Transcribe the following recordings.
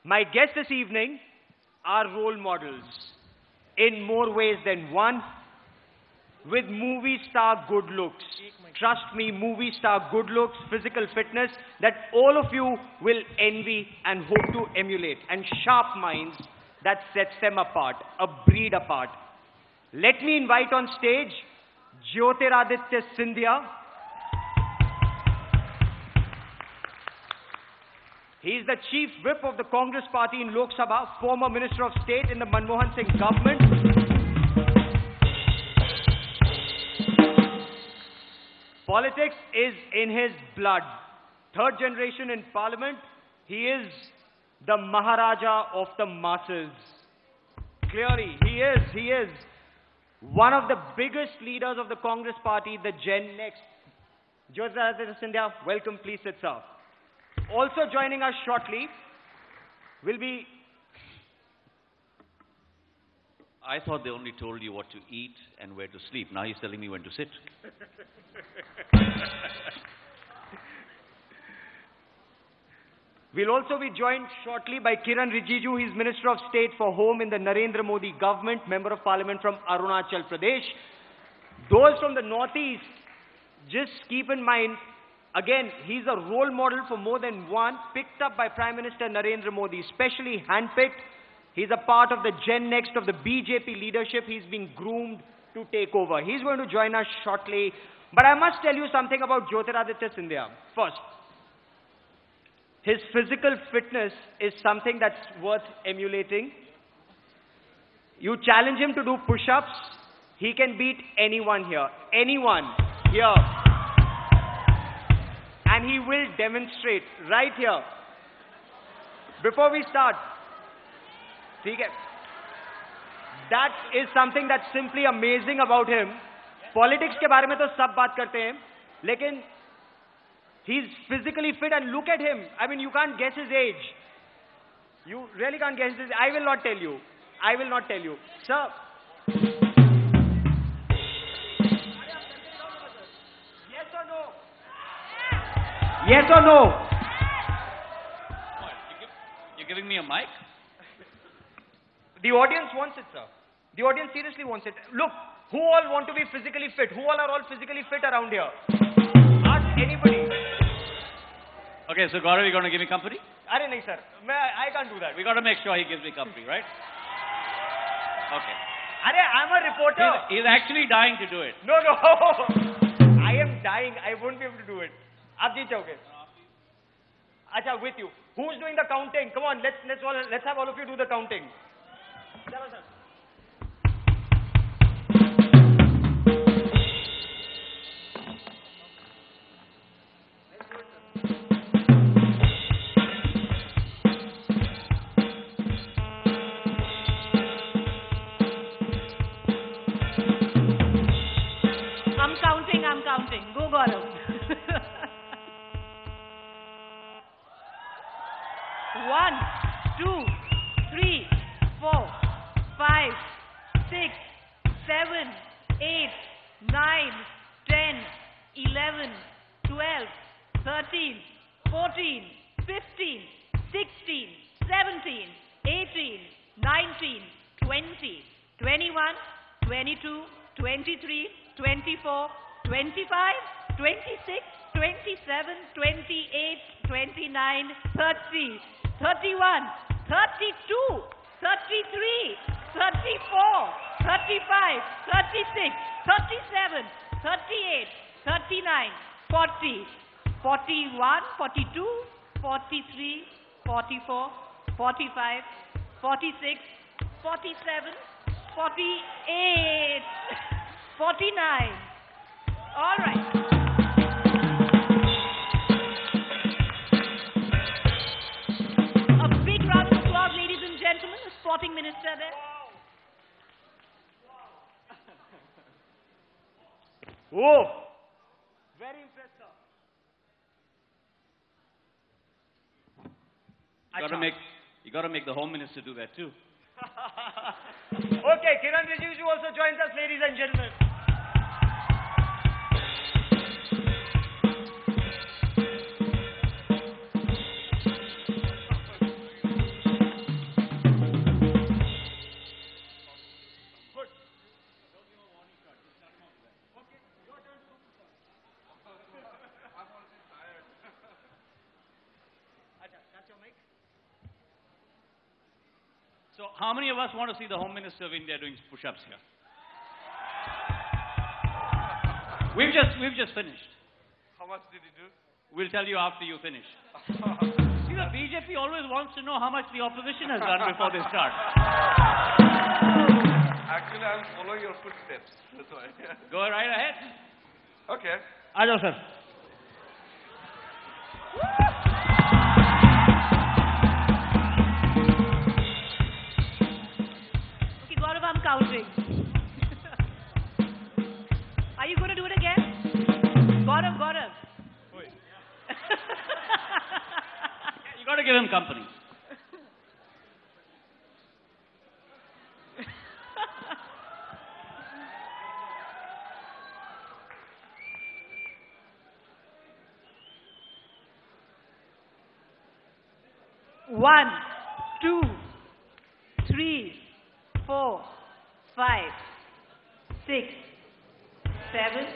My guests this evening are role models in more ways than one, with movie star good looks. Trust me, movie star good looks, physical fitness that all of you will envy and hope to emulate, and sharp minds that sets them apart, a breed apart. Let me invite on stage Jyotiraditya Scindia. He is the Chief Whip of the Congress Party in Lok Sabha, former Minister of State in the Manmohan Singh government. Politics is in his blood. Third generation in Parliament, he is the Maharaja of the masses. Clearly, he is one of the biggest leaders of the Congress Party, the Gen Next. Jyotiraditya Scindia, welcome, please sit, sir. Also joining us shortly will be... I thought they only told you what to eat and where to sleep. Now he's telling me when to sit. We'll also be joined shortly by Kiren Rijiju. He's Minister of State for Home in the Narendra Modi government, Member of Parliament from Arunachal Pradesh. Those from the Northeast, just keep in mind, again, he's a role model for more than one, picked up by Prime Minister Narendra Modi, specially handpicked. He's a part of the Gen Next of the BJP leadership. He's being groomed to take over. He's going to join us shortly. But I must tell you something about Jyotiraditya Scindia. First, his physical fitness is something that's worth emulating. You challenge him to do push-ups, he can beat anyone here. Anyone here. And he will demonstrate right here. Before we start, that is something that's simply amazing about him. Politics के बारे में तो सब बात करते हैं, लेकिन he's physically fit and look at him. I mean, you can't guess his age. You really can't guess his age. I will not tell you. I will not tell you. Sir. Yes or no? Yes or no? What? You're giving me a mic? The audience wants it, sir. The audience seriously wants it. Look, who all want to be physically fit? Who all are physically fit around here? Ask anybody. Okay, so Gaurav, you're going to give me company? Arey nahi, sir. I can't do that. We got to make sure he gives me company, right? Okay. Arey, I'm a reporter. He's actually dying to do it. No. I am dying. I won't be able to do it. Aap jeet jaoge. Acha, with you. Who's doing the counting? Come on, let's have all of you do the counting. Chalo, sir. I'm counting. Go, Gaurav. 1, 2, 3, 4, 5, 6, 7, 8, 9, 10, 11, 12, 13, 14, 15, 16, 17, 18, 19, 20, 21, 22, 23, 24, 25, 26, 27, 28, 29, 30, 31, 32, 33, 34, 35, 36, 37, 38, 39, 40, 41, 42, 43, 44, 45, 46, 47, 48, 49. All right. A big round of applause, ladies and gentlemen. The sporting minister there. Whoa! Very impressive. You got to make the Home Minister do that too. Okay, Kiren Rijiju also joins us, ladies and gentlemen. So how many of us want to see the Home Minister of India doing push-ups here? We've just finished. How much did he do? We'll tell you after you finish. See, the BJP always wants to know how much the opposition has done before they start. Actually, I'll follow your footsteps. That's why. Go right ahead. Okay. आ जाओ sir. Okay, Gaurav, I'm counting. Are you going to do it again? Gaurav. You got to give him company. One, two, three, 4, 5, 6, 7,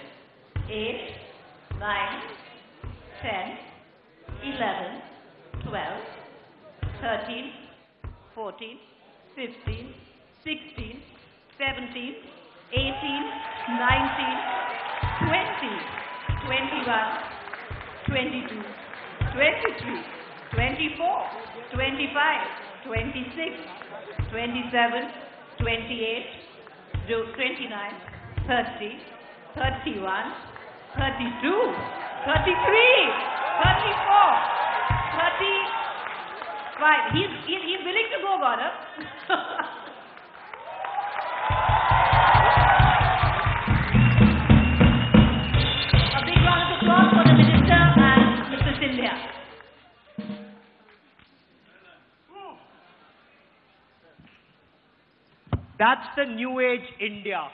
8, 9, 10, 11, 12, 13, 14, 15, 16, 17, 18, 19, 20, 21, 22, 23, 24, 25, 26, 27, 28, 29, 30, 31, 32, 33, 34, 35. He's willing to go, Gaurav. A big round of applause for the Minister and Mr. Scindia. That's the new age India.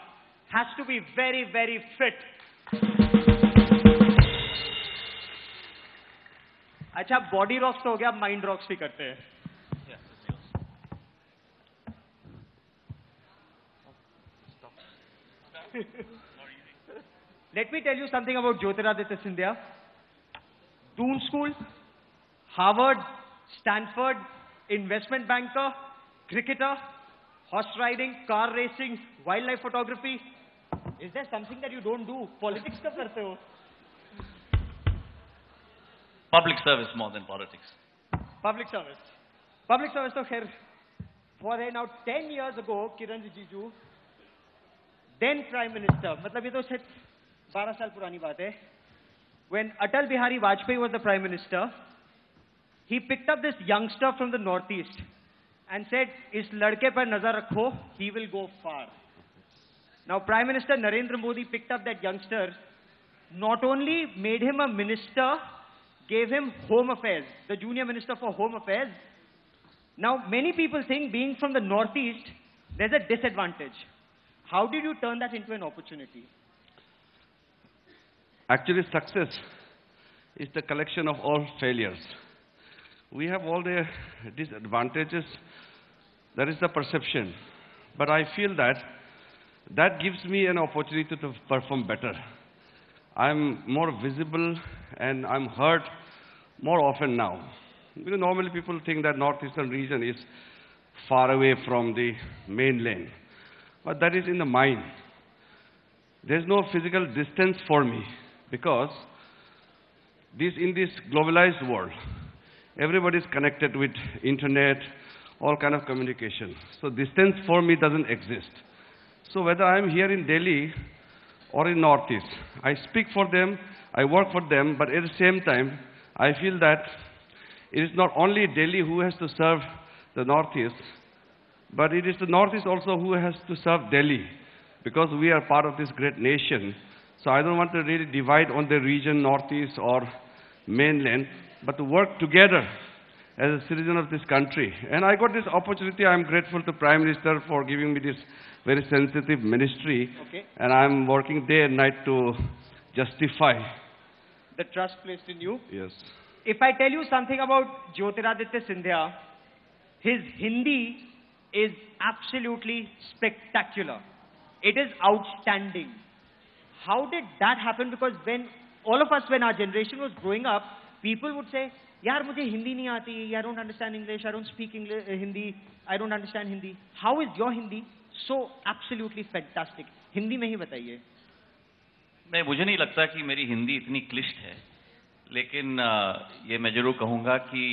Has to be very, very fit. अच्छा body rocks तो हो गया, mind rocks भी करते हैं. Let me tell you something about Jyotiraditya Scindia. Doon School, Harvard, Stanford, investment banker, cricketer, horse riding, car racing, wildlife photography. Is there something that you don't do? Politics kab karte ho? Public service more than politics. Public service. Public service to khair. For now 10 years ago, Kiren Rijiju, then Prime Minister, matlab ye to shayad 12 saal purani baat hai. When Atal Bihari Vajpayee was the Prime Minister, he picked up this youngster from the Northeast and said, "Is ladke par nazar rakho, he will go far." Now Prime Minister Narendra Modi picked up that youngster, not only made him a minister, gave him Home Affairs, the Junior Minister for Home Affairs. Now many people think being from the Northeast, there's a disadvantage. How did you turn that into an opportunity? Actually, success is the collection of all failures. We have all the disadvantages. That is the perception. But I feel that that gives me an opportunity to perform better. I'm more visible and I'm heard more often now. Because normally people think that northeastern region is far away from the mainland. But that is in the mind. There's no physical distance for me because in this globalized world, everybody is connected with internet, all kind of communication. So distance for me doesn't exist. So whether I'm here in Delhi or in Northeast, I speak for them, I work for them, but at the same time, I feel that it is not only Delhi who has to serve the Northeast, but it is the Northeast also who has to serve Delhi, because we are part of this great nation. So I don't want to really divide on the region, Northeast or mainland, but to work together as a citizen of this country. And I got this opportunity. I'm grateful to Prime Minister for giving me this very sensitive ministry. Okay. And I'm working day and night to justify The trust placed in you. Yes. If I tell you something about Jyotiraditya Scindia, his Hindi is absolutely spectacular. It is outstanding. How did that happen? Because when all of us, when our generation was growing up, people would say, यार मुझे हिंदी नहीं आती, I don't understand English, I don't speak English, Hindi, I don't understand Hindi. How is your Hindi so absolutely fantastic? Hindi में ही बताइए. मुझे नहीं लगता कि मेरी हिंदी इतनी क्लिष्ट है, लेकिन ये मैं जरूर कहूँगा कि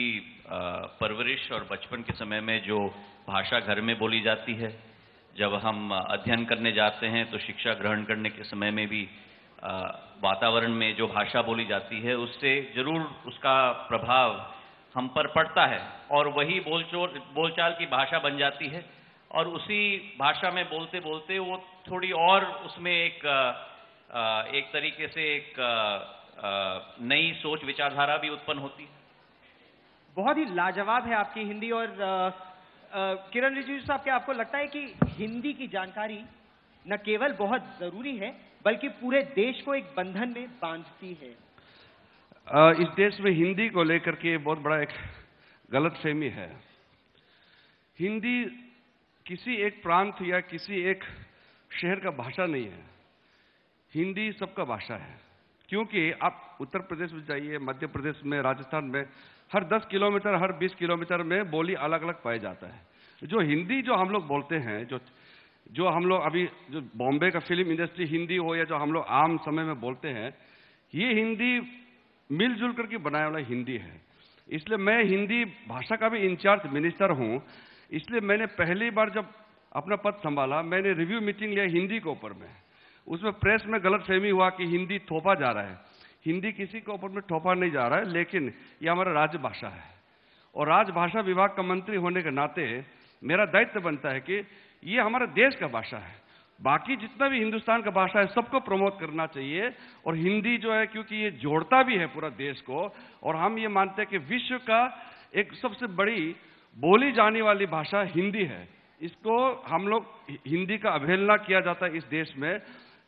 परवरिश और बचपन के समय में जो भाषा घर में बोली जाती है, जब हम अध्ययन करने जाते हैं तो शिक्षा ग्रहण करने के समय में भी वातावरण में जो भाषा बोली जाती है, उससे जरूर उसका प्रभाव हम पर पड़ता है और वही बोलचाल की भाषा बन जाती है और उसी भाषा में बोलते बोलते वो थोड़ी और उसमें एक तरीके से एक नई सोच विचारधारा भी उत्पन्न होती है. बहुत ही लाजवाब है आपकी हिंदी. और किरण रिजिजू साहब, क्या आपको लगता है कि हिंदी की जानकारी न केवल बहुत जरूरी है बल्कि पूरे देश को एक बंधन में बांधती है? इस देश में हिंदी को लेकर के बहुत बड़ा एक गलतफहमी है. हिंदी किसी एक प्रांत या किसी एक शहर का भाषा नहीं है. हिंदी सबका भाषा है, क्योंकि आप उत्तर प्रदेश में जाइए, मध्य प्रदेश में, राजस्थान में, हर 10 किलोमीटर, हर 20 किलोमीटर में बोली अलग अलग पाया जाता है. जो हिंदी जो हम लोग बोलते हैं, जो हम लोग अभी जो बॉम्बे का फिल्म इंडस्ट्री हिंदी हो या जो हम लोग आम समय में बोलते हैं, ये हिंदी मिलजुल करके बनाया वाला हिंदी है. इसलिए मैं हिंदी भाषा का भी इंचार्ज मिनिस्टर हूं. इसलिए मैंने पहली बार जब अपना पद संभाला, मैंने रिव्यू मीटिंग लिया हिंदी के ऊपर में. उसमें प्रेस में गलतफहमी हुआ कि हिंदी थोपा जा रहा है. हिंदी किसी के ऊपर में थोपा नहीं जा रहा है, लेकिन ये हमारा राजभाषा है और राजभाषा विभाग का मंत्री होने के नाते मेरा दायित्व बनता है कि ये हमारे देश का भाषा है. बाकी जितना भी हिंदुस्तान का भाषा है सबको प्रमोट करना चाहिए और हिंदी जो है, क्योंकि ये जोड़ता भी है पूरा देश को और हम ये मानते हैं कि विश्व का एक सबसे बड़ी बोली जाने वाली भाषा हिंदी है. इसको हम लोग हिंदी का अवहेलना किया जाता है इस देश में.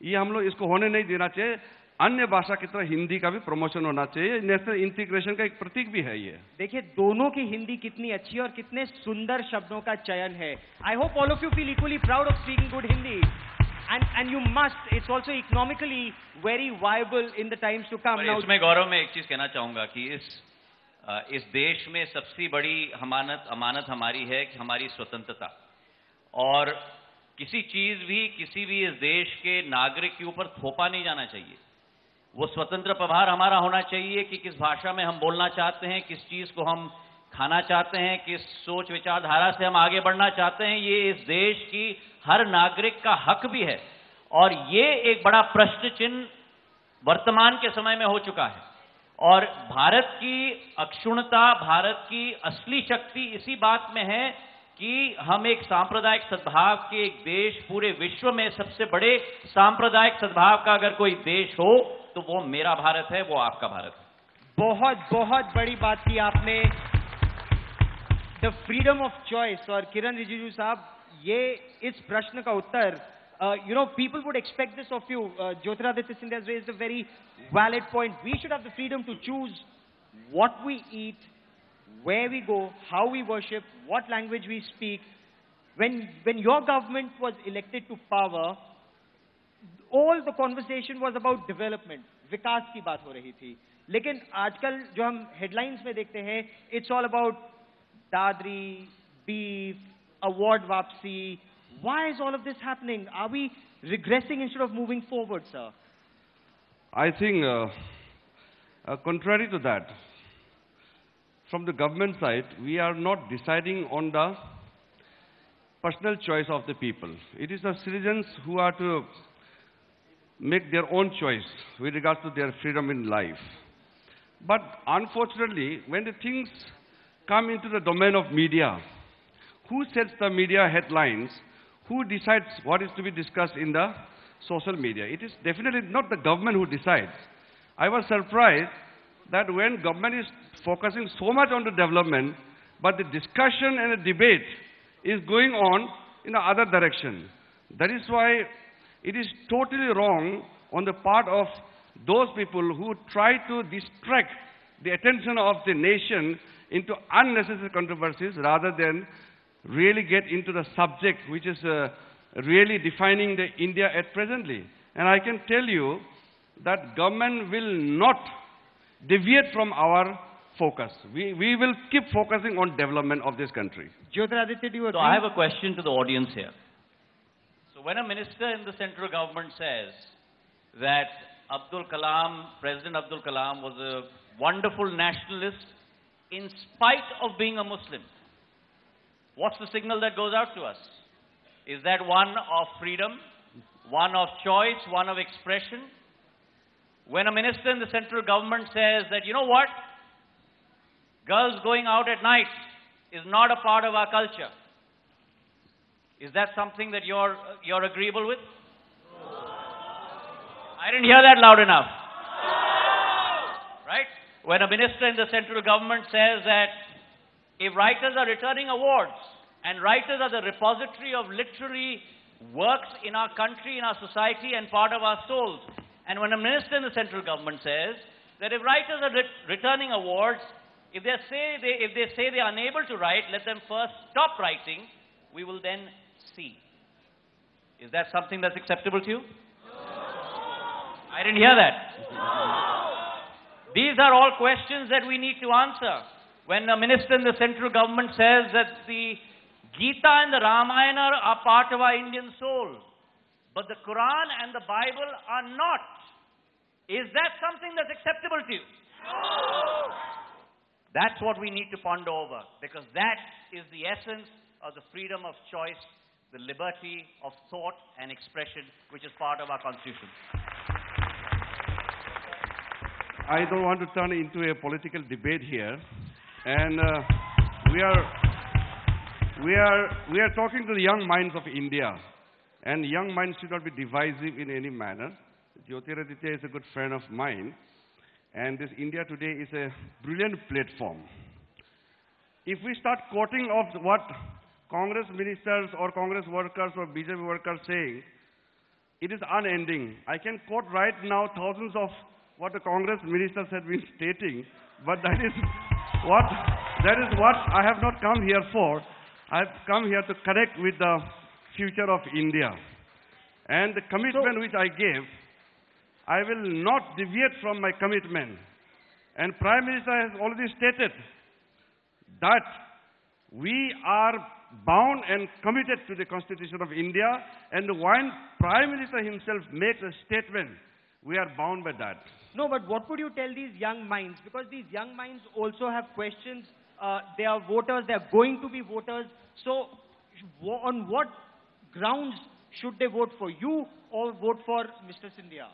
ये हम लोग इसको होने नहीं देना चाहिए. अन्य भाषा की तरह हिंदी का भी प्रमोशन होना चाहिए. नेशनल इंटीग्रेशन का एक प्रतीक भी है ये. देखिए दोनों की हिंदी कितनी अच्छी और कितने सुंदर शब्दों का चयन है. I hope all of you feel equally proud of speaking good Hindi and you must. It's also economically very viable in the times to come. Now, इसमें गौरव में एक चीज कहना चाहूंगा कि इस देश में सबसे बड़ी अमानत हमारी है कि हमारी स्वतंत्रता, और किसी चीज भी किसी भी इस देश के नागरिक के ऊपर थोपा नहीं जाना चाहिए. वो स्वतंत्र प्रभार हमारा होना चाहिए कि किस भाषा में हम बोलना चाहते हैं, किस चीज को हम खाना चाहते हैं, किस सोच विचारधारा से हम आगे बढ़ना चाहते हैं. ये इस देश की हर नागरिक का हक भी है और ये एक बड़ा प्रश्न चिन्ह वर्तमान के समय में हो चुका है. और भारत की अक्षुण्णता, भारत की असली शक्ति इसी बात में है कि हम एक सांप्रदायिक सद्भाव के एक देश, पूरे विश्व में सबसे बड़े सांप्रदायिक सद्भाव का अगर कोई देश हो तो वो मेरा भारत है, वो आपका भारत है. बहुत बहुत बड़ी बात की आपने, द फ्रीडम ऑफ चॉइस. और किरण रिजिजू साहब, ये इस प्रश्न का उत्तर, people would expect this of you. Jyotiraditya Scindia has raised a very valid point. We should have the freedom to choose what we eat, where we go, how we worship, what language we speak. When your government was elected to power, all the conversation was about development. विकास की बात हो रही थी. लेकिन आजकल जो हम headlines में देखते हैं, it's all about Dadri, beef, award वापसी. Why is all of this happening? Are we regressing instead of moving forward, sir? I think, contrary to that, from the government side, we are not deciding on the personal choice of the people. It is the citizens who are to make their own choice with regards to their freedom in life. But unfortunately, when the things come into the domain of media, who sets the media headlines? Who decides what is to be discussed in the social media? It is definitely not the government who decides. I was surprised that when government is focusing so much on the development, but the discussion and the debate is going on in the other direction. That is why it is totally wrong on the part of those people who try to distract the attention of the nation into unnecessary controversies rather than really get into the subject which is really defining the India at presently. And I can tell you that government will not deviate from our focus. We will keep focusing on development of this country. Jyotiraditya, do you agree? So I have a question to the audience here. So when a minister in the central government says that President Abdul Kalam was a wonderful nationalist in spite of being a Muslim, what's the signal that goes out to us? Is that one of freedom, one of choice, one of expression? When a minister in the central government says that, you know what, girls going out at night is not a part of our culture, is that something that you're agreeable with? I didn't hear that loud enough. Right? When a minister in the central government says that if writers are returning awards, and writers are the repository of literary works in our country, in our society, and part of our souls, and when a minister in the central government says that if writers are returning awards, if they say they are unable to write, let them first stop writing, we will then see. Is that something that's acceptable to you? I didn't hear that. These are all questions that we need to answer. When a minister in the central government says that the Gita and the Ramayana are part of our Indian soul, but the Quran and the Bible are not, is that something that's acceptable to you? That's what we need to ponder over, because that is the essence of the freedom of choice, the liberty of thought and expression, which is part of our Constitution. I don't want to turn into a political debate here, and we are talking to the young minds of India, and young minds should not be divisive in any manner. Jyotiraditya is a good friend of mine, and this India Today is a brilliant platform. If we start quoting of what Congress ministers or Congress workers or BJP workers saying, it is unending. I can quote right now thousands of what the Congress ministers have been stating, but that is what I have not come here for. I have come here to connect with the future of India. And the commitment which I gave, I will not deviate from my commitment. And Prime Minister has already stated that we are bound and committed to the Constitution of India, and when Prime Minister himself makes a statement, we are bound by that. No, but what would you tell these young minds? Because these young minds also have questions. They are voters. They are going to be voters. So on what grounds should they vote for you or vote for Mr. Scindia?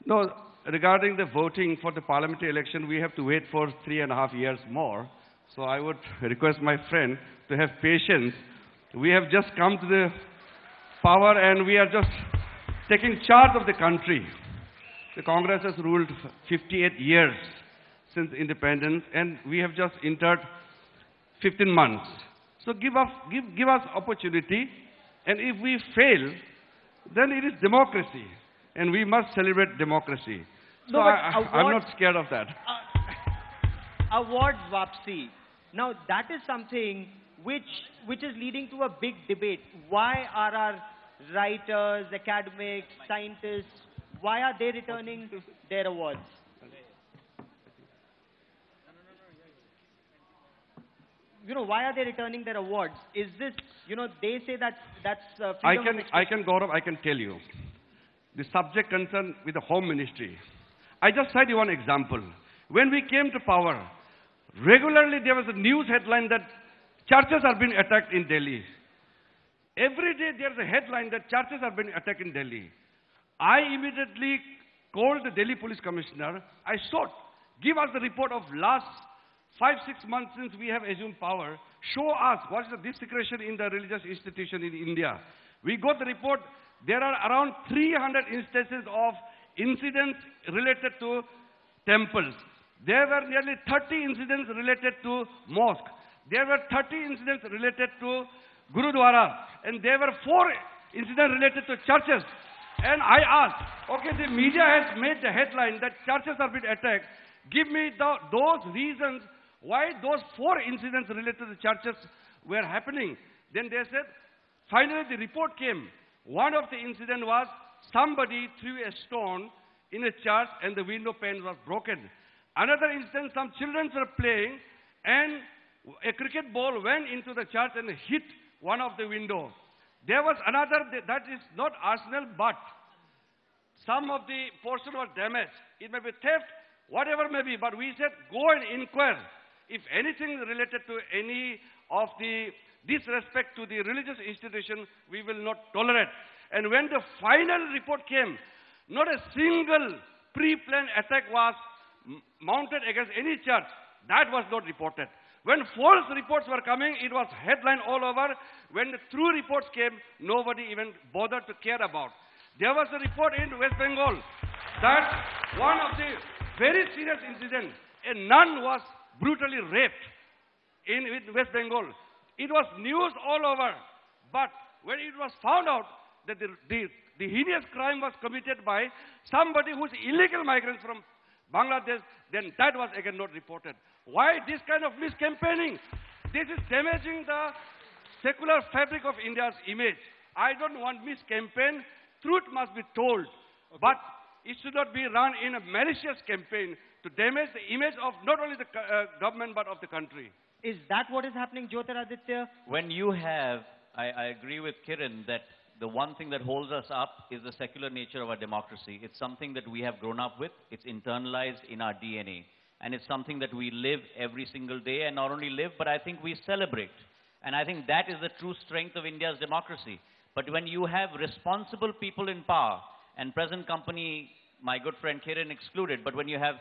No, regarding the voting for the parliamentary election, we have to wait for 3.5 years more. So I would request my friend to have patience. We have just come to the power and we are just taking charge of the country. The Congress has ruled 58 years since independence, and we have just entered 15 months. So give us opportunity, and if we fail, then it is democracy, and we must celebrate democracy. So I'm not scared of that. Awards Vapsi. Now that is something which is leading to a big debate. Why are our writers, academics, scientists, why are they returning their awards? Why are they returning their awards? Is this, they say that's freedom of expression. I can tell you. The subject concerned with the Home Ministry. I just cite you one example. When we came to power, regularly there was a news headline that churches are being attacked in Delhi. Every day there's a headline that churches are being attacked in Delhi. I immediately called the Delhi Police Commissioner. I sought, give us the report of last 5-6 months since we have assumed power. Show us what is the desecration in the religious institution in India. We got the report. There are around 300 instances of incidents related to temples. There were nearly 30 incidents related to mosque. There were 30 incidents related to Gurudwara. And there were 4 incidents related to churches. And I asked, okay, the media has made the headline that churches are being attacked. Give me those reasons why those 4 incidents related to the churches were happening. Then they said, finally the report came. One of the incidents was somebody threw a stone in a church and the window pane was broken. Another instance, some children were playing and a cricket ball went into the church and hit one of the windows. There was another, that is not arsenal, but some of the portion was damaged. It may be theft, whatever may be, but we said go and inquire. If anything related to any of the disrespect to the religious institution, we will not tolerate. And when the final report came, not a single pre-planned attack was mounted against any church. That was not reported. When false reports were coming, it was headline all over. When the true reports came, nobody even bothered to care about. There was a report in West Bengal that one of the very serious incidents, a nun was brutally raped in West Bengal. It was news all over. But when it was found out that the heinous crime was committed by somebody who's illegal migrants from Bangladesh, then that was again not reported. Why this kind of miscampaigning? This is damaging the secular fabric of India's image. I don't want miscampaign. Truth must be told. Okay. But it should not be run in a malicious campaign to damage the image of not only the government but of the country. Is that what is happening, Jyotiraditya? When you have, I agree with Kiren that the one thing that holds us up is the secular nature of our democracy. It's something that we have grown up with. It's internalized in our DNA. And it's something that we live every single day, and not only live, but I think we celebrate. And I think that is the true strength of India's democracy. But when you have responsible people in power, and present company, my good friend Kiren excluded, but when you have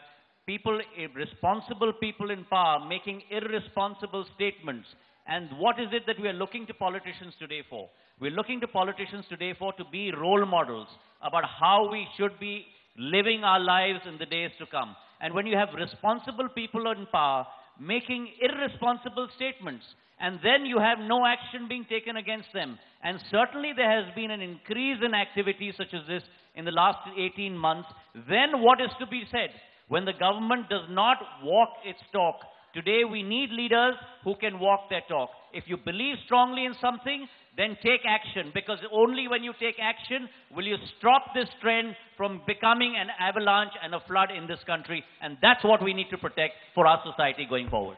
people, responsible people in power making irresponsible statements, and what is it that we are looking to politicians today for? We're looking to politicians today for to be role models about how we should be living our lives in the days to come. And when you have responsible people in power making irresponsible statements, and then you have no action being taken against them, and certainly there has been an increase in activities such as this in the last 18 months, then what is to be said? When the government does not walk its talk, today we need leaders who can walk their talk. If you believe strongly in something, then take action, because only when you take action will you stop this trend from becoming an avalanche and a flood in this country, and that's what we need to protect for our society going forward.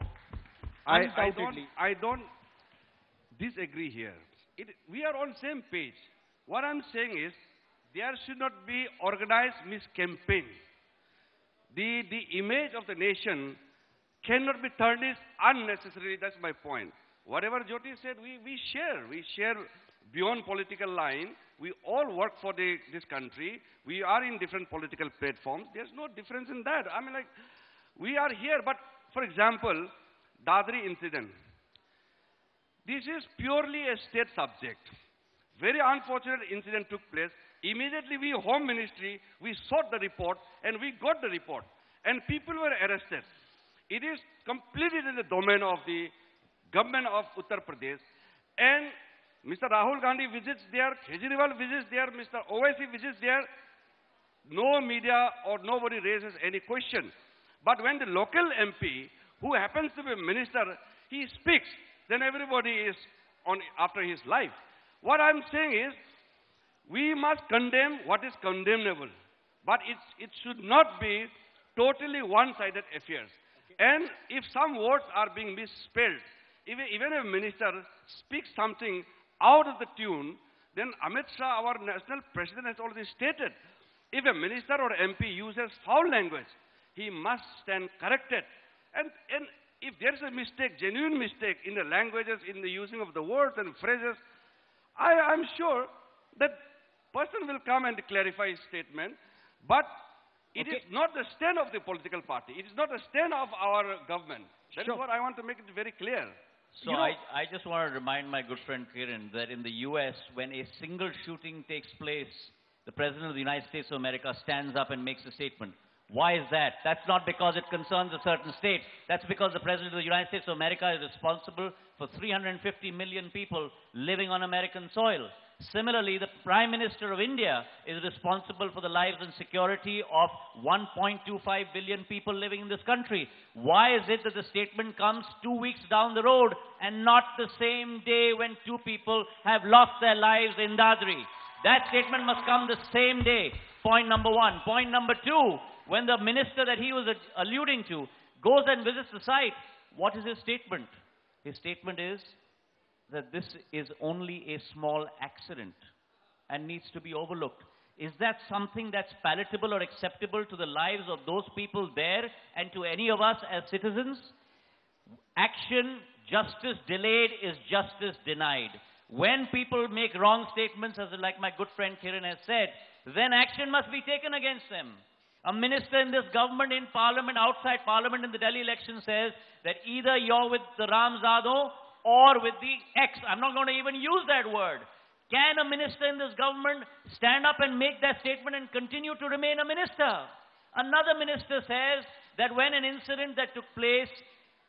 I don't disagree here. We are on same page. What I'm saying is there should not be organized miscampaign. The image of the nation cannot be tarnished unnecessarily. That's my point. Whatever Jyoti said, we share beyond political line. We all work for this country. We are in different political platforms. There's no difference in that. I mean, like, we are here. But, for example, Dadri incident. This is purely a state subject. Very unfortunate incident took place. Immediately, we, Home Ministry, we sought the report, and we got the report. And people were arrested. It is completely in the domain of the government of Uttar Pradesh. And Mr. Rahul Gandhi visits there, Kejriwal visits there, Mr. Owaisi visits there. No media or nobody raises any question. But when the local MP, who happens to be a minister, he speaks, then everybody is on after his life. What I'm saying is, we must condemn what is condemnable. But it should not be totally one-sided affairs. Okay. And if some words are being misspelled, even a minister speaks something out of the tune, then Amit Shah, our national president, has already stated, if a minister or MP uses foul language, he must stand corrected. And if there is a mistake, genuine mistake in the languages, in the using of the words and phrases, I'm sure that person will come and clarify his statement, but it is not the stand of the political party. It is not the stand of our government. That is what I want to make it very clear. So I just want to remind my good friend Kiren that in the US, when a single shooting takes place, the President of the United States of America stands up and makes a statement. Why is that? That's not because it concerns a certain state. That's because the President of the United States of America is responsible for 350 million people living on American soil. Similarly, the Prime Minister of India is responsible for the lives and security of 1.25 billion people living in this country. Why is it that the statement comes 2 weeks down the road and not the same day when two people have lost their lives in Dadri? That statement must come the same day. Point number one. Point number two, when the minister that he was alluding to goes and visits the site, what is his statement? His statement is that this is only a small accident and needs to be overlooked. Is that something that's palatable or acceptable to the lives of those people there and to any of us as citizens? Action, justice delayed is justice denied. When people make wrong statements, as like my good friend Kiren has said, then action must be taken against them. A minister in this government, in parliament, outside parliament in the Delhi election says that either you're with the Ram Zado or with the X. I'm not going to even use that word. Can a minister in this government stand up and make that statement and continue to remain a minister? Another minister says that when an incident that took place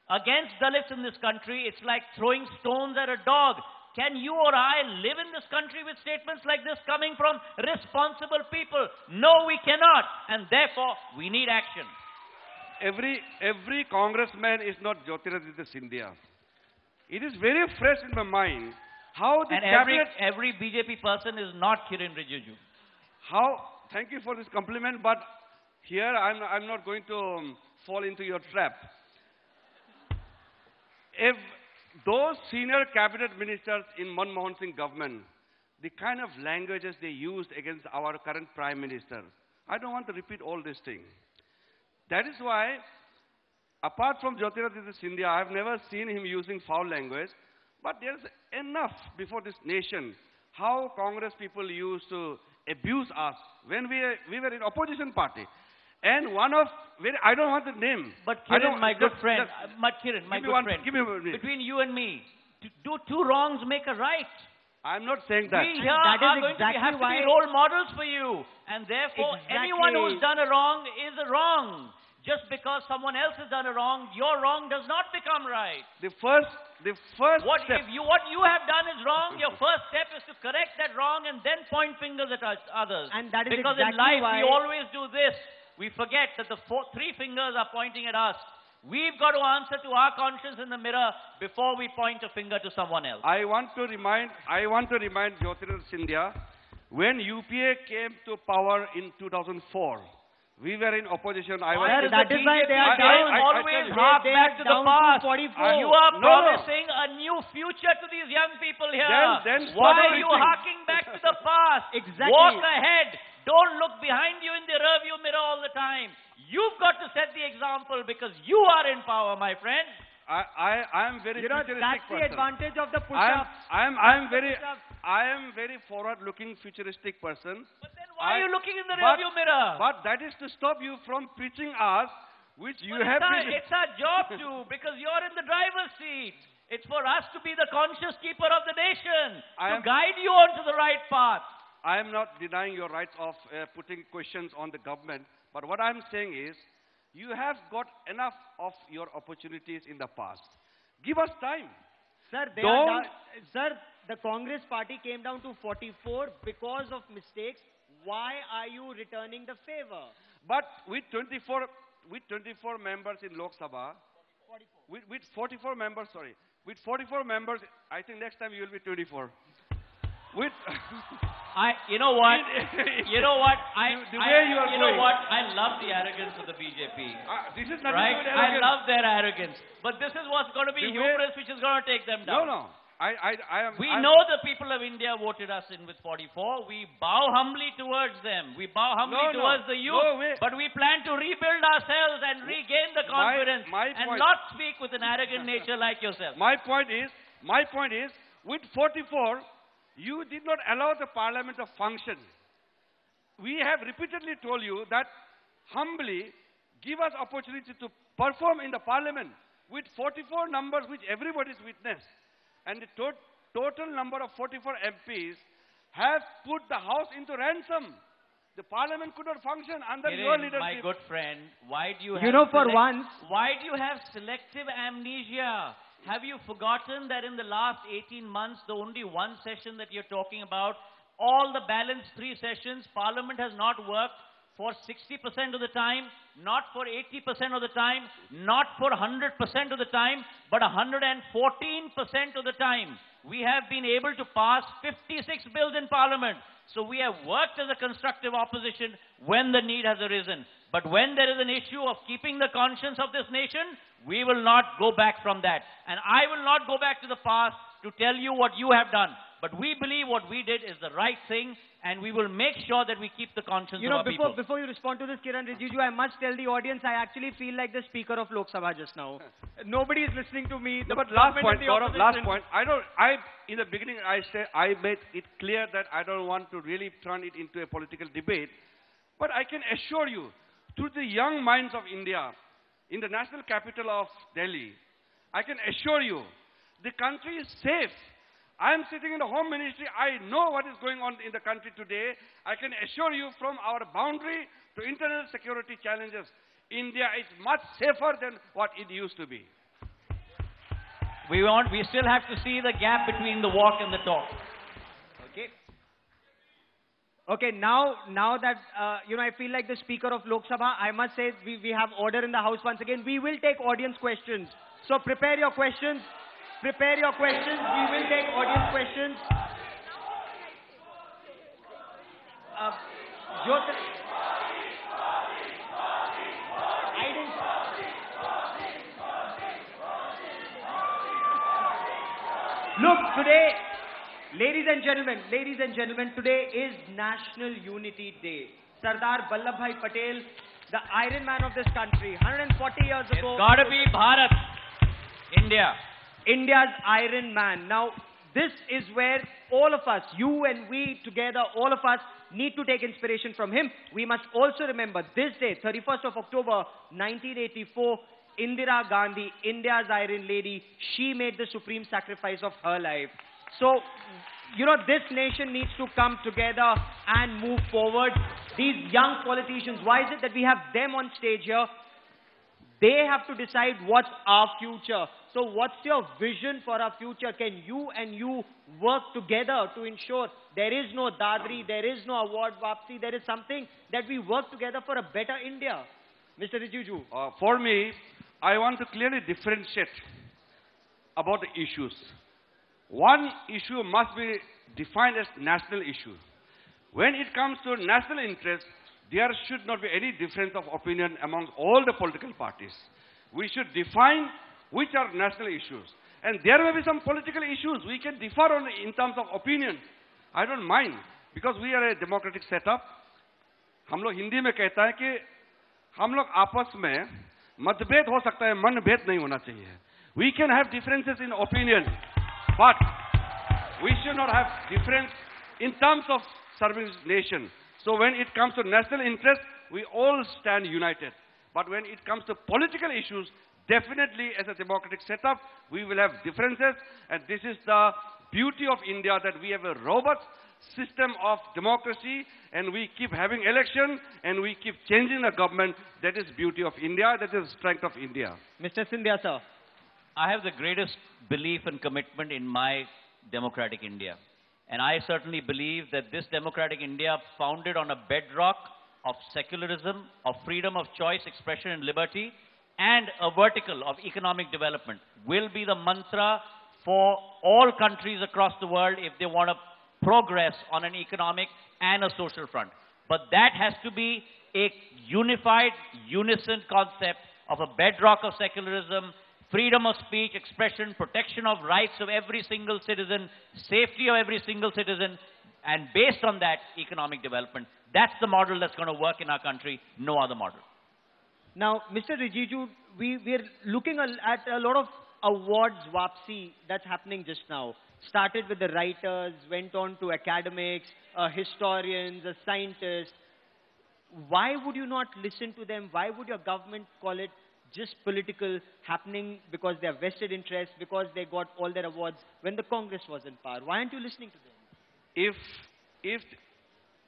against Dalits in this country, it's like throwing stones at a dog. Can you or I live in this country with statements like this coming from responsible people? No, we cannot. And therefore, we need action. Every congressman is not Jyotiraditya Scindia. It is very fresh in my mind how the and cabinet... every BJP person is not Kiren Rijiju. Thank you for this compliment, but here I'm not going to fall into your trap. If those senior cabinet ministers in Manmohan Singh government, the kind of languages they used against our current prime minister, I don't want to repeat all these things. That is why, apart from Jyotiraditya Scindia, I have never seen him using foul language, but there's enough before this nation how Congress people used to abuse us when we were in opposition party. And one of, I don't want the name. But Kiren, my good friend, between you and me, do two wrongs make a right? I'm not saying that. We here are going to have to be role models for you. And therefore, anyone who's done a wrong is a wrong. Just because someone else has done a wrong, your wrong does not become right. The first what step. What you have done is wrong, your first step is to correct that wrong and then point fingers at others. And that is because exactly in life, why we always do this. We forget that the three fingers are pointing at us. We've got to answer to our conscience in the mirror before we point a finger to someone else. I want to remind Jyotiraditya Scindia, when UPA came to power in 2004, we were in opposition. That is why they are always hark back to the past. You are promising a new future to these young people here. Then why are you harking back to the past? Exactly. Walk ahead. Don't look behind you in the rearview mirror all the time. You've got to set the example because you are in power, my friend. I am very futuristic that's person. the advantage of the push-up. I am very forward-looking futuristic person. But then why are you looking in the rearview mirror? But that is to stop you from preaching us, which you have preached. It's our job to, because you're in the driver's seat. It's for us to be the conscious keeper of the nation, to guide you onto the right path. I am not denying your rights of putting questions on the government, but what I'm saying is, you have got enough of your opportunities in the past. Give us time. Sir, the Congress party came down to 44 because of mistakes. Why are you returning the favor? But with 24 members in Lok Sabha, with 44 members, I think next time you will be 24. You know what? I love the arrogance of the BJP. This is not right. arrogance. I love their arrogance, but this is what's going to be hubris, which is going to take them down. No. We know the people of India voted us in with 44. We bow humbly towards them. We bow humbly towards the youth. But we plan to rebuild ourselves and regain the confidence and not speak with an arrogant nature like yourself. My point is, with 44. You did not allow the parliament to function. We have repeatedly told you that humbly give us opportunity to perform in the parliament with 44 numbers which everybody is witness. And the total number of 44 MPs have put the house into ransom. The parliament could not function under your leadership. My good friend, why do you have why do you have selective amnesia? Have you forgotten that in the last 18 months, the only one session that you're talking about, all the balanced 3 sessions, Parliament has not worked for 60% of the time, not for 80% of the time, not for 100% of the time, but 114% of the time. we have been able to pass 56 bills in Parliament. So we have worked as a constructive opposition when the need has arisen. But when there is an issue of keeping the conscience of this nation, we will not go back from that. And I will not go back to the past to tell you what you have done. But we believe what we did is the right thing, and we will make sure that we keep the conscience of our people. Before you respond to this, Scindia-Rijiju, I must tell the audience, I actually feel like the Speaker of Lok Sabha just now. Nobody is listening to me. No, but last point, Gaurav, last point. In the beginning, I made it clear that I don't want to really turn it into a political debate. But I can assure you, through the young minds of India, in the national capital of Delhi, I can assure you, the country is safe. I am sitting in the Home Ministry. I know what is going on in the country today. I can assure you, from our boundary to internal security challenges, India is much safer than what it used to be. We still have to see the gap between the walk and the talk. Okay. Okay, now that, I feel like the Speaker of Lok Sabha, I must say we have order in the House once again. We will take audience questions. So prepare your questions. Prepare your questions. We will take audience questions. Look, today, ladies and gentlemen, today is National Unity Day. Sardar Vallabhbhai Patel, the Iron Man of this country, 140 years ago. It's got to be Bharat, India. India's Iron Man. Now, this is where all of us, you and we together, all of us need to take inspiration from him. We must also remember this day, 31st of October, 1984, Indira Gandhi, India's Iron Lady, she made the supreme sacrifice of her life. So, this nation needs to come together and move forward. These young politicians, why is it that we have them on stage here? They have to decide what's our future. So what's your vision for our future? Can you and you work together to ensure there is no dadri, there is no award wapsi, there is something that we work together for a better India? Mr. Rijiju. For me, I want to clearly differentiate about the issues. One issue must be defined as national issue. When it comes to national interest, there should not be any difference of opinion among all the political parties. We should define which are national issues. And there may be some political issues we can differ on in terms of opinion. I don't mind, because we are a democratic setup. हम लोग हिंदी में कहता है कि हम लोग आपस में मतभेद हो सकता है, मनभेद नहीं होना चाहिए. We can have differences in opinion, but we should not have difference in terms of serving this nation. So when it comes to national interest, we all stand united. But when it comes to political issues, definitely as a democratic setup, we will have differences. And this is the beauty of India, that we have a robust system of democracy, and we keep having election, and we keep changing the government. That is beauty of India. That is strength of India. Mr. Scindia, sir. I have the greatest belief and commitment in my democratic India. And I certainly believe that this democratic India, founded on a bedrock of secularism, of freedom of choice, expression and liberty, and a vertical of economic development, will be the mantra for all countries across the world if they want to progress on an economic and a social front. But that has to be a unified, unison concept of a bedrock of secularism, freedom of speech, expression, protection of rights of every single citizen, safety of every single citizen, and based on that, economic development. That's the model that's going to work in our country, no other model. Now, Mr. Rijiju, we're looking at a lot of awards wapsi that's happening just now. Started with the writers, went on to academics, historians, scientists. Why would you not listen to them? Why would your government call it just political, happening because they have vested interests, because they got all their awards when the Congress was in power? Why aren't you listening to them? If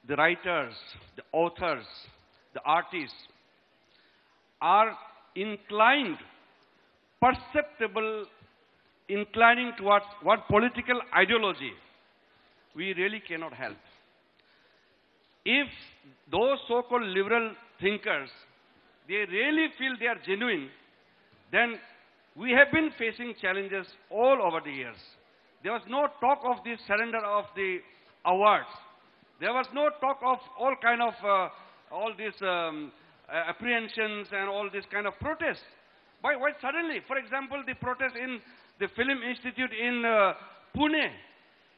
the writers, the authors, the artists are inclining towards what political ideology, we really cannot help. If those so-called liberal thinkers, they really feel they are genuine, then we have been facing challenges all over the years. There was no talk of the surrender of the awards. There was no talk of all kind of, all these apprehensions and all this kind of protests. Why suddenly? For example, the protest in the Film Institute in Pune.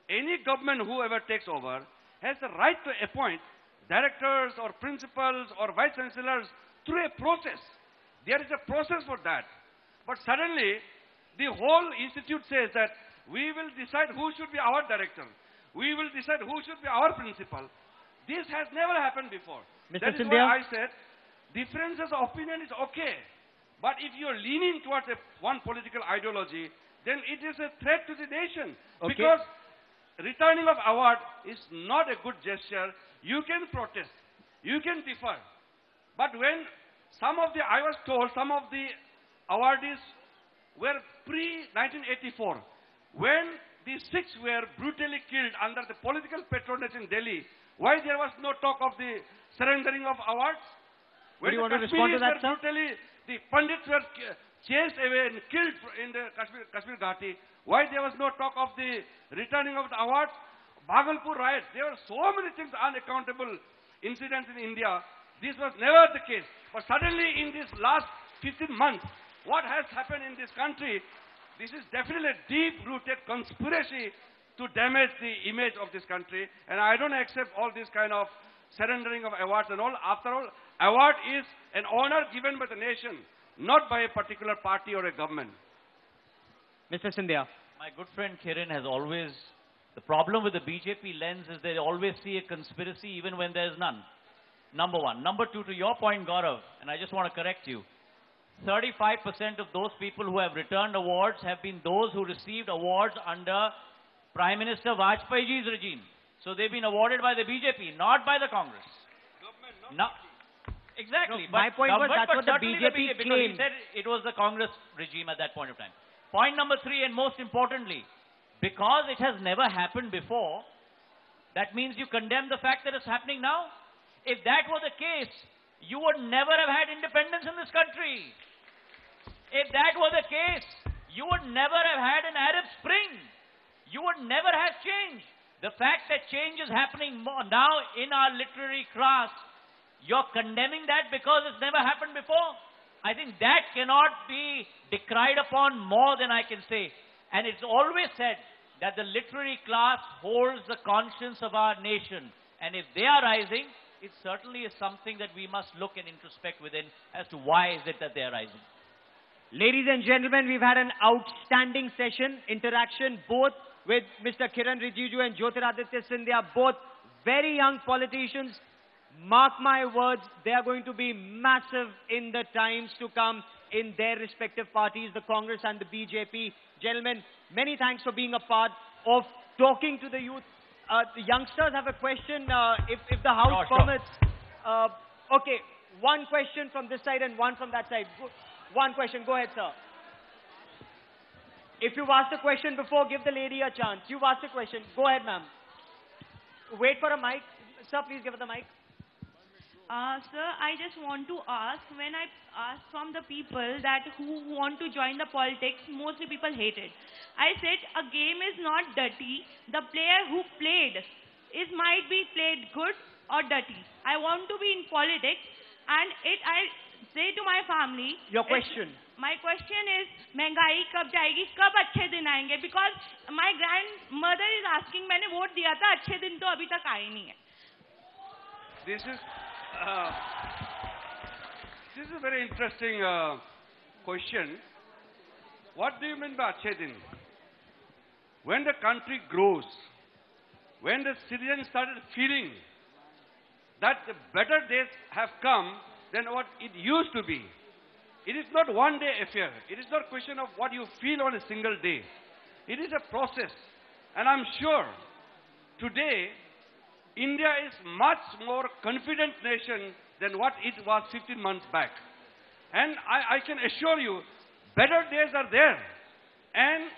Any government, whoever takes over, has the right to appoint directors or principals or vice chancellors through a process. There is a process for that. But suddenly, the whole institute says that we will decide who should be our director. We will decide who should be our principal. This has never happened before. Mr. That is Scindia? why I said differences of opinion is okay. But if you are leaning towards one political ideology, then it is a threat to the nation. Okay. Because returning of award is not a good gesture. You can protest. You can differ. But when I was told some of the awardees were pre-1984, when the Sikhs were brutally killed under the political patronage in Delhi, why there was no talk of the surrendering of awards? Would you When want to respond to that, sir? brutally, the Pandits were chased away and killed in the Kashmir Ghati, why there was no talk of the returning of the awards? Bhagalpur riots, there were so many things, unaccountable incidents in India. This was never the case. But suddenly in this last 15 months, what has happened in this country, this is definitely a deep-rooted conspiracy to damage the image of this country. And I don't accept all this kind of surrendering of awards and all. After all, award is an honor given by the nation, not by a particular party or a government. Mr. Scindia. My good friend Kiren has always, the problem with the BJP lens is they always see a conspiracy even when there is none. Number one. Number two, to your point, Gaurav, and I just want to correct you, 35% of those people who have returned awards have been those who received awards under Prime Minister Vajpayee's regime. So they've been awarded by the BJP, not by the Congress. No, exactly. No, my point was that's what the certainly BJP because claimed. he said it was the Congress regime at that point of time. Point number three, and most importantly, because it has never happened before, that means you condemn the fact that it's happening now. If that were the case, you would never have had independence in this country. If that were the case, you would never have had an Arab Spring. You would never have change. The fact that change is happening now in our literary class, you're condemning that because it's never happened before. I think that cannot be decried upon more than I can say. And it's always said that the literary class holds the conscience of our nation. And if they are rising, it certainly is something that we must look and introspect within as to why is it that they are rising. Ladies and gentlemen, we've had an outstanding session, interaction both with Mr. Kiren Rijiju and Jyotiraditya Scindia, both very young politicians. Mark my words, they are going to be massive in the times to come in their respective parties, the Congress and the BJP. Gentlemen, many thanks for being a part of talking to the youth. The youngsters have a question, if the House permits. Okay, one question from this side and one from that side. One question, go ahead, sir. If you've asked a question before, give the lady a chance. You've asked a question. Go ahead, ma'am. Wait for a mic. Sir, please give her the mic. Sir, I just want to ask, when I asked from the people that who want to join the politics, mostly people hate it. I said a game is not dirty. The player who played might be played good or dirty. I want to be in politics, and I say to my family. Your question. My question is, महंगाई कब जाएगी, कब अच्छे दिन आएंगे? Because my grandmother is asking, मैंने vote दिया था, अच्छे दिन तो अभी तक आए नहीं है. This is a very interesting question. What do you mean by अच्छे दिन? When the country grows, when the citizens started feeling that the better days have come than what it used to be, it is not one day affair. It is not a question of what you feel on a single day. It is a process. And I'm sure today India is much more confident nation than what it was 15 months back. And I can assure you, better days are there. And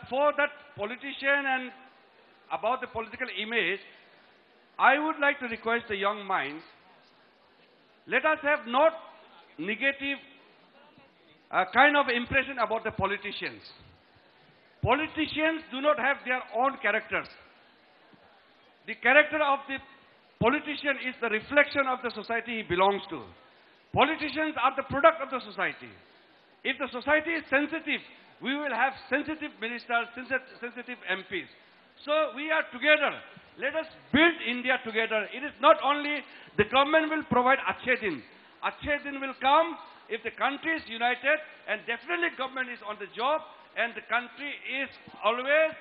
for that politician and about the political image, I would like to request the young minds, let us have not negative kind of impression about the politicians. Politicians do not have their own characters. The character of the politician is the reflection of the society he belongs to. Politicians are the product of the society. If the society is sensitive, we will have sensitive ministers, sensitive MPs. So we are together. Let us build India together. It is not only the government will provide Achhe Din. Achhe Din will come if the country is united, and definitely government is on the job, and the country is always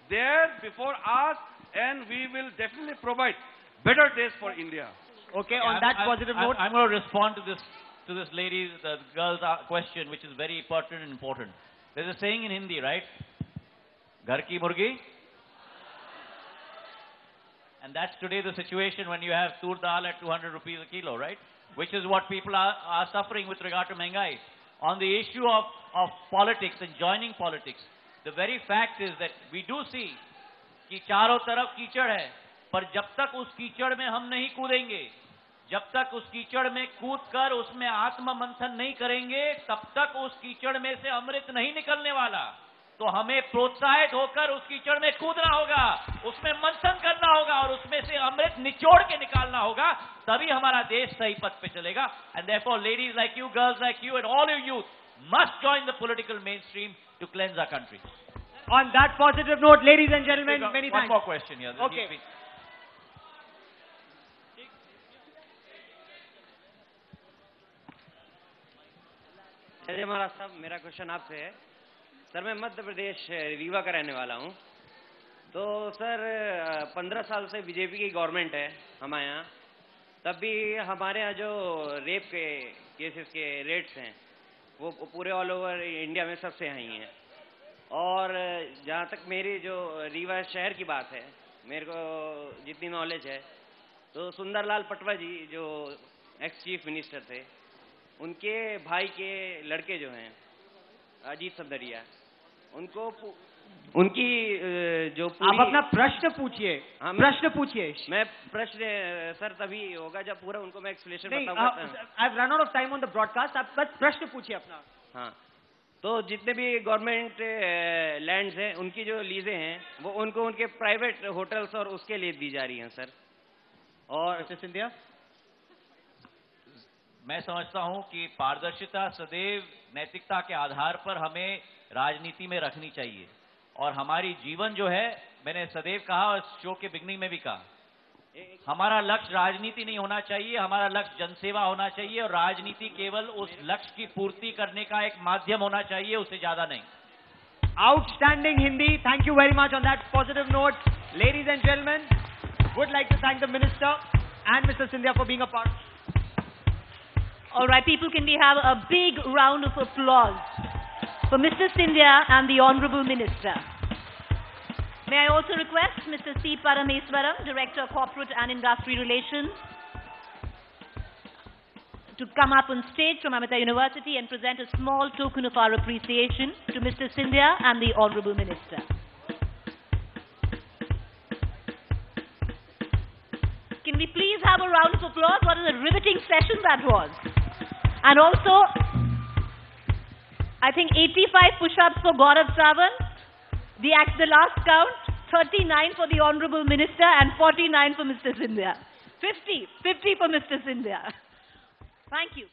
there before us, and we will definitely provide better days for India. Okay, on that positive note, I'm going to respond to this lady, the girl's question, which is very pertinent and important. There's a saying in Hindi, right? Ghar ki murgi. And that's today the situation when you have tur dal at 200 rupees a kilo, right? Which is what people are suffering with regard to महंगाई. On the issue of politics and joining politics, the very fact is that we do see कि चारों तरफ कीचड़ है, पर जब तक उस कीचड़ में हम नहीं कूदेंगे, जब तक उस कीचड़ में कूदकर उसमें आत्म मंथन नहीं करेंगे, तब तक उस कीचड़ में से अमृत नहीं निकलने वाला. तो हमें प्रोत्साहित होकर उस कीचड़ में कूदना होगा, उसमें मंथन करना होगा और उसमें से अमृत निचोड़ के निकालना होगा, तभी हमारा देश सही पथ पे चलेगा. And therefore, ladies like you, girls like you, and all your youth must join the political mainstream to cleanse our country. On that positive note, ladies and gentlemen, many one thanks. More question here. Okay. जय महाराज साहब, मेरा question आपसे है. Sir, मैं मध्य प्रदेश रीवा का रहने वाला हूँ. तो सर 15 साल से बीजेपी की गवर्नमेंट है हमारे यहाँ. तब भी हमारे यहाँ जो रेप के केसेस के रेट्स हैं वो पूरे ऑल ओवर इंडिया में सबसे हाई हैं. और जहाँ तक मेरी जो रीवा शहर की बात है, मेरे को जितनी नॉलेज है, तो सुंदरलाल पटवा जी जो एक्स चीफ मिनिस्टर थे, उनके भाई के लड़के जो हैं अजीत सदरिया, उनको उनकी जो पूरी... आप अपना प्रश्न पूछिए. हाँ, प्रश्न पूछिए. मैं प्रश्न सर तभी होगा जब पूरा उनको मैं एक्सप्लेनेशन बताऊंगा. I've run out of time on the broadcast. आप बस प्रश्न पूछिए अपना. हाँ, तो जितने भी गवर्नमेंट लैंड्स हैं, उनकी जो लीजें हैं, वो उनको उनके प्राइवेट होटल्स और उसके लिए दी जा रही हैं सर. और मिस्टर सिंधिया, मैं समझता हूं कि पारदर्शिता सदैव नैतिकता के आधार पर हमें राजनीति में रखनी चाहिए. और हमारी जीवन जो है, मैंने सदैव कहा और शो के बिगनिंग में भी कहा, हमारा लक्ष्य राजनीति नहीं होना चाहिए, हमारा लक्ष्य जनसेवा होना चाहिए. और राजनीति केवल उस लक्ष्य की पूर्ति करने का एक माध्यम होना चाहिए, उससे ज्यादा नहीं. Outstanding Hindi. Thank you very much on that positive note. Ladies and gentlemen, would like to thank the Minister and Mr. Scindia for being a part. All right, people, can we have a big round of applause for Mr. Scindia and the Honorable Minister. May I also request Mr. C. Parameswaram, Director of Corporate and Industry Relations, to come up on stage from Amita University and present a small token of our appreciation to Mr. Scindia and the Honorable Minister. Can we please have a round of applause? What a riveting session that was. And also, I think 85 push-ups for Gaurav Sawant. The last count, 39 for the Honorable Minister and 49 for Mr. Scindia. 50 for Mr. Scindia. Thank you.